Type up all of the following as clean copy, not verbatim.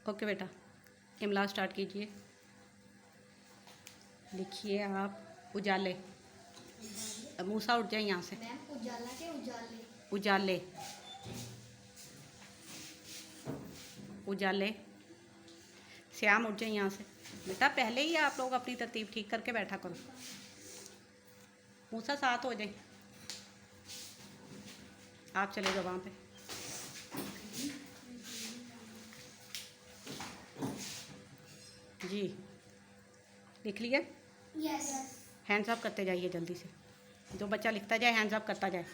Okay बेटा, इमला start कीजिए। लिखिए आप उजाले। मूसा उठ जाए यहाँ से। मैम उजाला के उजाले। उजाले। उजाले। श्याम उठ जाए यहाँ से। बेटा पहले ही आप लोग अपनी तरतीब ठीक करके बैठा करो। मूसा साथ हो जाए। आप चले जाओ वहाँ पे। जी लिख लिया। यस। हैंड्स अप करते जाइए जल्दी से। जो बच्चा लिखता जाए हैंड्स अप करता जाए।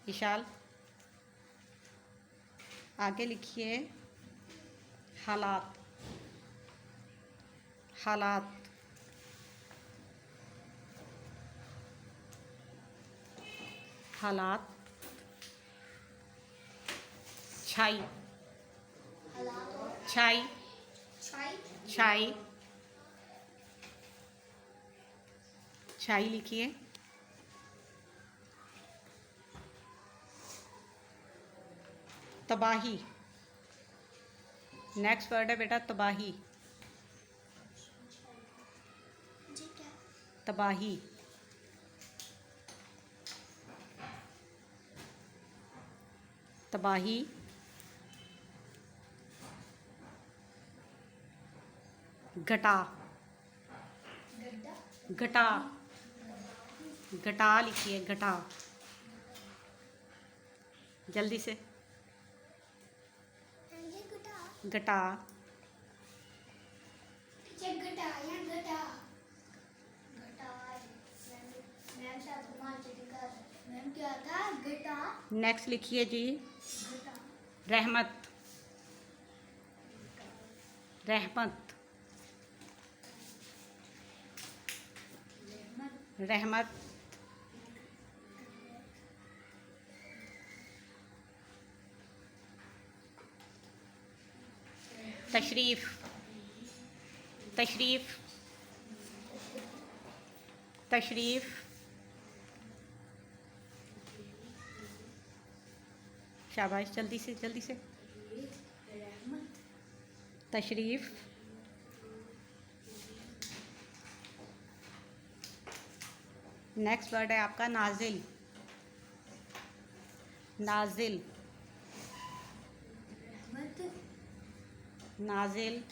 विशाल आगे लिखिए। हालात। हालात। हालात। छाई। छाई। छाई। छाई लिखिए। तबाही। नेक्स्ट वर्ड है बेटा तबाही। तबाही। तबाही। घटा। घटा। घटा लिखिए। घटा जल्दी से। घटा। नेक्स्ट लिखिए जी। रहमत। रहमत। रहमत। तशरीफ। तशरीफ। तशरीफ। शाबाश जल्दी से जल्दी से। तशरीफ। नेक्स्ट वर्ड है आपका नाजिल। नाजिल। नाजिल।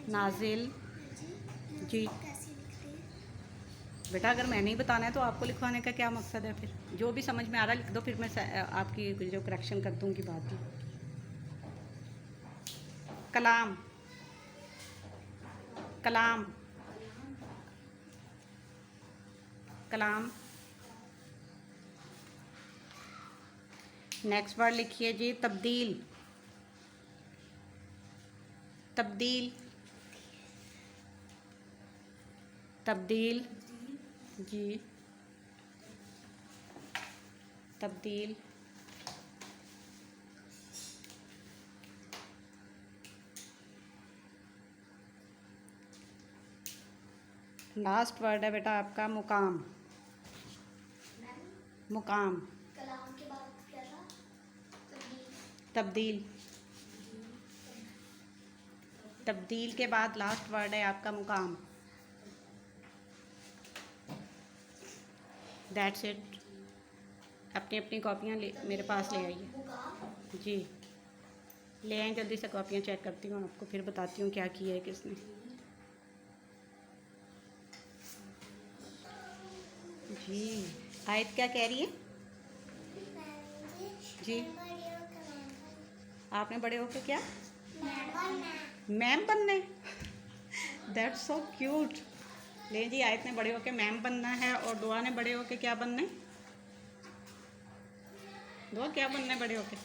नाजिल। जी बेटा अगर मैं नहीं बताना है तो आपको लिखवाने का क्या मकसद है? फिर जो भी समझ में आ रहा है लिख दो, फिर मैं आपकी जो करेक्शन कर दूँगी बात में। कलाम। कलाम। कलाम। नेक्स्ट वर्ड लिखिए जी तब्दील। तब्दील। तब्दील। जी तब्दील। लास्ट वर्ड है बेटा आपका मुकाम। मुकाम। कलाम के बाद क्या था? तब्दील। तब्दील के बाद लास्ट वर्ड है आपका मुकाम। That's it. अपनी अपनी कॉपियाँ मेरे पास ले आइए। जी ले आएँ जल्दी से। कॉपियाँ चेक करती हूँ, आपको फिर बताती हूँ क्या किया है किसने। जी आयत क्या कह रही है? जी आपने बड़े होके क्या? मैम बनना है। That's so cute. ले जी आयत ने बड़े होके मैम बनना है और दुआ ने बड़े होके क्या बनना है? दुआ क्या बनना है बड़े होके?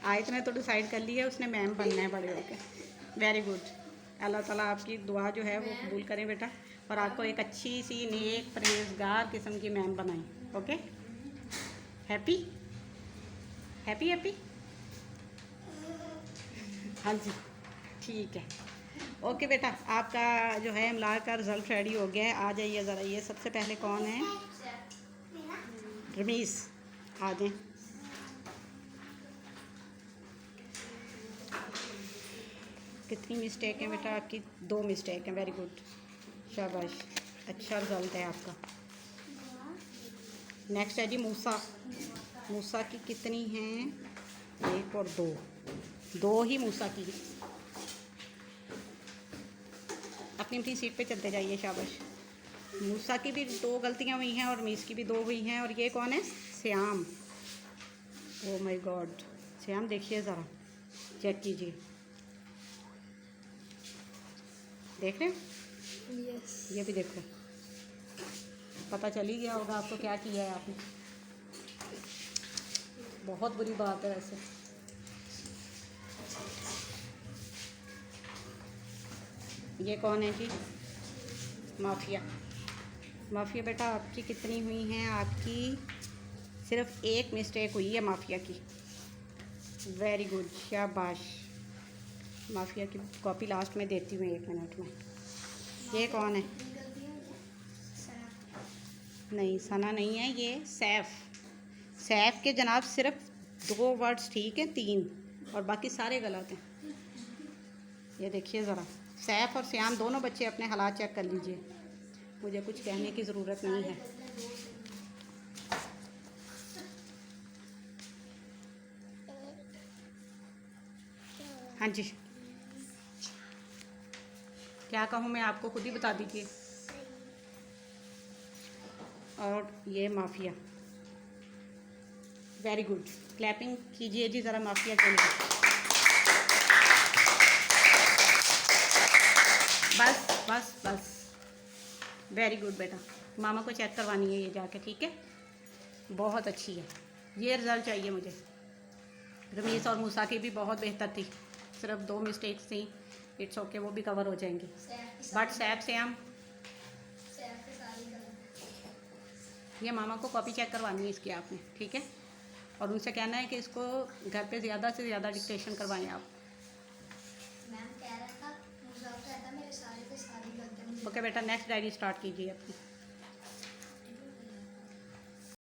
आयत ने तो डिसाइड कर लिया है उसने मैम बनना है बड़े होके। Very good. अल्लाह ताला आपकी दुआ जो है वो कबूल करें बेटा, और आपको एक अच्छी सी नेक परहेजगार किस्म की मैम बनाएं। Okay happy happy happy. हाँ जी ठीक है। ओके बेटा, आपका जो है इमला का रिज़ल्ट रेडी हो गया है। आ जाइए ज़रा, ये सबसे पहले कौन है? रमीस, आ जाए। कितनी मिस्टेक है बेटा आपकी? 2 मिस्टेक हैं। वेरी गुड, शाबाश, अच्छा रिज़ल्ट है आपका। नेक्स्ट है जी मूसा। मूसा की कितनी हैं? 1 और 2, 2 ही मूसा की हैं। अपनी अपनी सीट पे चलते जाइए, शाबाश। मूसा की भी 2 गलतियां हुई हैं और मीस की भी 2 हुई हैं। और ये कौन है? Shyam. Oh my God, Shyam देखिए ज़रा, चेक कीजिए, देख रहे हैं? यस। ये भी देखो, पता चल ही गया होगा आपको क्या किया है आपने। बहुत बुरी बात है वैसे। ये कौन है जी? माफिया। माफिया बेटा आपकी कितनी हुई हैं? आपकी सिर्फ 1 मिस्टेक हुई है माफिया की। वेरी गुड, शाबाश। माफिया की कॉपी लास्ट में देती हूँ 1 मिनट में। ये कौन है? नहीं, सना नहीं है, ये सैफ। सैफ के जनाब सिर्फ 2 वर्ड्स ठीक हैं, 3 और बाकी सारे गलत हैं। ये देखिए ज़रा, सैफ और श्याम दोनों बच्चे अपने हालात चेक कर लीजिए, मुझे कुछ कहने की ज़रूरत नहीं है। हाँ जी, क्या कहूँ मैं आपको, खुद ही बता दीजिए। और ये माफिया। वेरी गुड, क्लैपिंग कीजिए जी ज़रा माफिया के लिए। बस बस बस, वेरी गुड बेटा। मामा को चेक करवानी है ये जाके, ठीक है? बहुत अच्छी है, ये रिज़ल्ट चाहिए मुझे। रमीस और मूसा की भी बहुत बेहतर थी, सिर्फ 2 मिस्टेक्स थी। इट्स ओके, वो भी कवर हो जाएंगी। बट सैफ श्याम, ये मामा को कॉपी चेक करवानी है इसकी आपने, ठीक है? और उनसे कहना है कि इसको घर पे ज़्यादा से ज़्यादा डिक्टेशन करवाएं आप। मैम कह रहा था, मुझे कहता मेरे सारे के सारे गलतियाँ। ओके बेटा, नेक्स्ट डायरी स्टार्ट कीजिए अपनी।